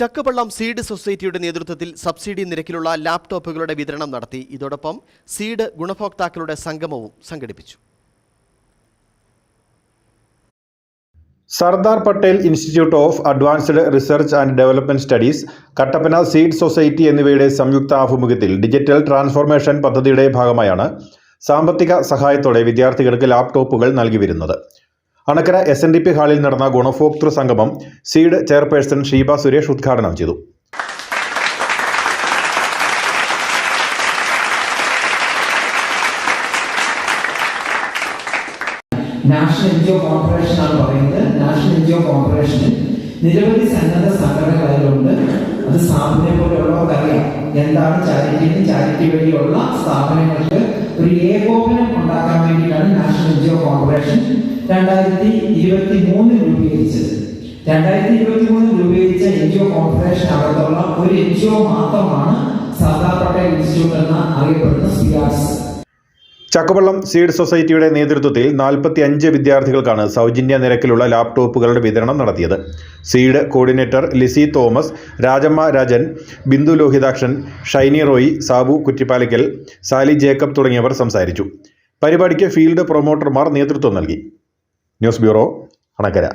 Chakkavallam seed സൊസൈറ്റിയുടെ നേതൃത്വത്തിൽ subsidy നിരക്കിലുള്ള ലാപ്ടോപ്പുകളുടെ വിതരണം നടത്തി. ഇതോടൊപ്പം സീഡ് ഗുണഭോക്താക്കളുടെ സംഗമവും സംഘടിപ്പിച്ചു. Sardar Patel institute of advanced research and development studies, Kattappana seed society എന്നിവയുടെ സംയുക്ത ആഭിമുഖ്യത്തിൽ ഡിജിറ്റൽ ട്രാൻസ്ഫോർമേഷൻ പദ്ധതിയുടെ ഭാഗമായാണ് സാമ്പത്തിക സഹായത്തോടെ വിദ്യാർത്ഥികൾക്ക് ലാപ്ടോപ്പുകൾ നൽകി വരുന്നത്. അണക്കര SNDP ഹാളിൽ നടന്ന ഗുണഭോക്തൃ സംഗമം സീഡ് ചെയർപേഴ്സൺ ഷീബ സുരേഷ് ഉദ്ഘാടനം ചെയ്തു. നാഷണൽ NGO കോർപ്പറേഷൻ ആണ് പറയുന്നത്. നാഷണൽ NGO കോർപ്പറേഷനിൽ നിരവധി സന്നദ്ധ സംഘടനകളുണ്ട്. അത് സ്ഥാപനം പോലെയുള്ളവർക്കറിയാം എന്താണ് ചാരിറ്റി വഴിയുള്ള സ്ഥാപനങ്ങൾക്ക് ഒരു ഏകോപനം ഉണ്ടാക്കാൻ വേണ്ടിയിട്ടാണ് നാഷണൽ NGO കോർപ്പറേഷൻ 2023 രൂപീകരിച്ചത്. 2023 രൂപീകരിച്ച NGO കോർപ്പറേഷൻ അകത്തുള്ള ഒരു NGO മാത്രമാണ് സർദാർ പട്ടേൽ ഇൻസ്റ്റിറ്റ്യൂട്ട് എന്ന് അറിയപ്പെടുന്ന സ്പിയാസ്. ചക്കവള്ളം സീഡ് സൊസൈറ്റിയുടെ നേതൃത്വത്തിൽ 45 വിദ്യാർത്ഥികൾക്കാണ് സൗജന്യ നിരക്കിലുള്ള ലാപ്ടോപ്പുകളുടെ വിതരണം നടത്തിയത്. സീഡ് കോർഡിനേറ്റർ ലിസി തോമസ്, രാജമ്മ രാജൻ, ബിന്ദു ലോഹിതാക്ഷൻ, ഷൈനി റോയി, സാബു കുറ്റിപ്പാലയ്ക്കൽ, സാലി ജേക്കബ് തുടങ്ങിയവർ സംസാരിച്ചു. പരിപാടിക്ക് ഫീൽഡ് പ്രൊമോട്ടർമാർ നേതൃത്വം നൽകി. News bureau, Anakkara.